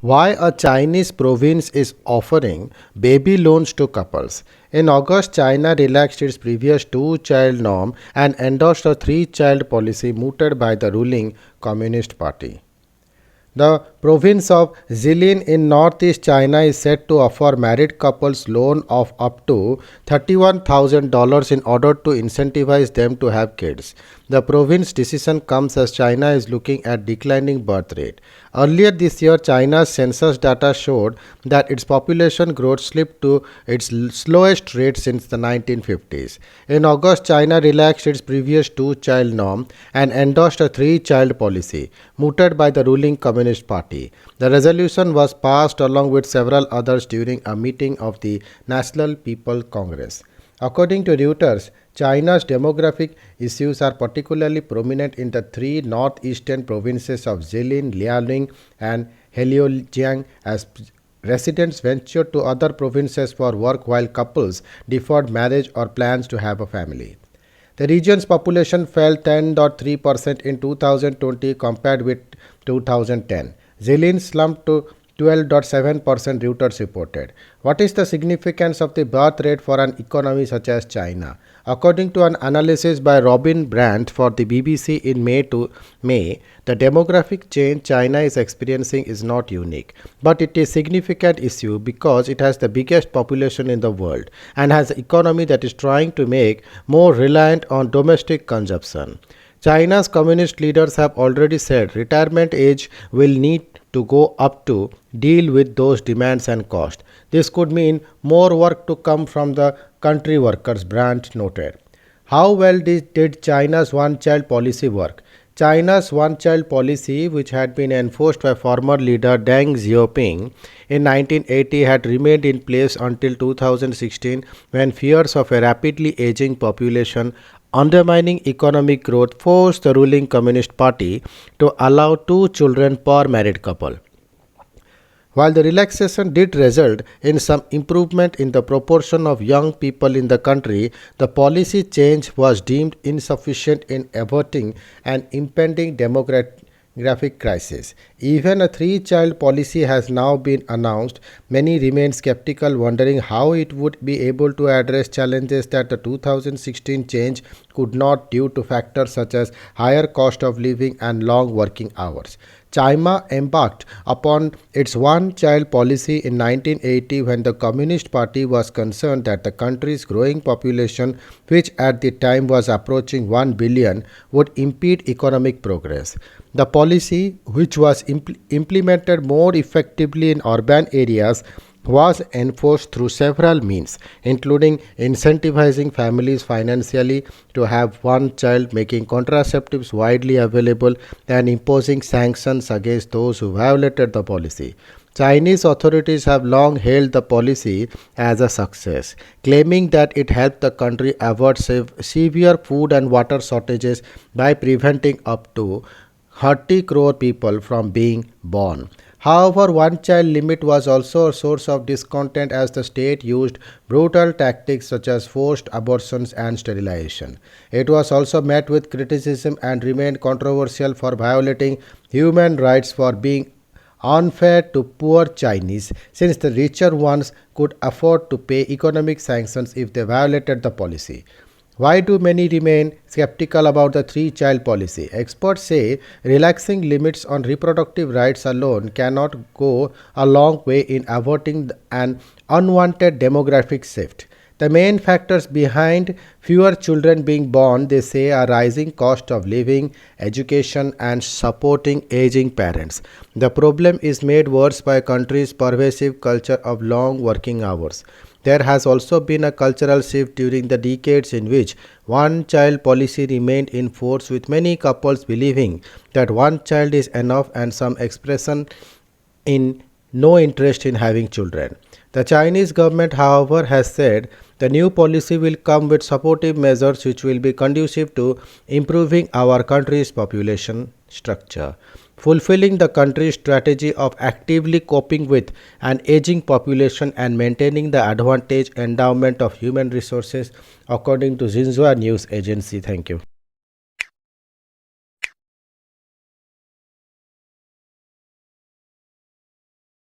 Why a Chinese province is offering baby loans to couples. In August, China relaxed its previous two-child norm and endorsed a three-child policy mooted by the ruling Communist Party. The province of Jilin in northeast China is set to offer married couples loan of up to $31,000 in order to incentivize them to have kids. The province decision comes as China is looking at declining birth rate. Earlier this year, China's census data showed that its population growth slipped to its slowest rate since the 1950s. In August, China relaxed its previous two-child norm and endorsed a three-child policy, mooted by the ruling Communist Party. The resolution was passed along with several others during a meeting of the National People's Congress. According to Reuters, China's demographic issues are particularly prominent in the three northeastern provinces of Jilin, Liaoning, and Heilongjiang as residents ventured to other provinces for work while couples deferred marriage or plans to have a family. The region's population fell 10.3% in 2020 compared with 2010. Jilin slumped to 12.7%, Reuters reported. What is the significance of the birth rate for an economy such as China? According to an analysis by Robin Brandt for the BBC in May, the demographic change China is experiencing is not unique, but it is a significant issue because it has the biggest population in the world and has an economy that is trying to make more reliant on domestic consumption. China's communist leaders have already said retirement age will need to go up to deal with those demands and costs. This could mean more work to come from the country workers, Brandt noted. How well did China's one-child policy work? China's one-child policy, which had been enforced by former leader Deng Xiaoping in 1980, had remained in place until 2016 when fears of a rapidly aging population undermining economic growth forced the ruling Communist Party to allow 2 children per married couple. While the relaxation did result in some improvement in the proportion of young people in the country, the policy change was deemed insufficient in averting an impending demographic crisis. Even a three-child policy has now been announced. Many remain skeptical, wondering how it would be able to address challenges that the 2016 change could not due to factors such as higher cost of living and long working hours. China embarked upon its one-child policy in 1980 when the Communist Party was concerned that the country's growing population, which at the time was approaching 1 billion, would impede economic progress. The policy, which was implemented more effectively in urban areas, was enforced through several means, including incentivizing families financially to have one child, making contraceptives widely available, and imposing sanctions against those who violated the policy. Chinese authorities have long hailed the policy as a success, claiming that it helped the country avoid severe food and water shortages by preventing up to 30 crore people from being born. However, one-child limit was also a source of discontent as the state used brutal tactics such as forced abortions and sterilization. It was also met with criticism and remained controversial for violating human rights for being unfair to poor Chinese, since the richer ones could afford to pay economic sanctions if they violated the policy. Why do many remain skeptical about the three-child policy? Experts say relaxing limits on reproductive rights alone cannot go a long way in averting an unwanted demographic shift. The main factors behind fewer children being born, they say, are rising cost of living, education, and supporting aging parents. The problem is made worse by a country's pervasive culture of long working hours. There has also been a cultural shift during the decades in which one-child policy remained in force, with many couples believing that one child is enough and some expression in no interest in having children. The Chinese government, however, has said the new policy will come with supportive measures which will be conducive to improving our country's population structure. Fulfilling the country's strategy of actively coping with an aging population and maintaining the advantage endowment of human resources, according to Xinhua News Agency. Thank you.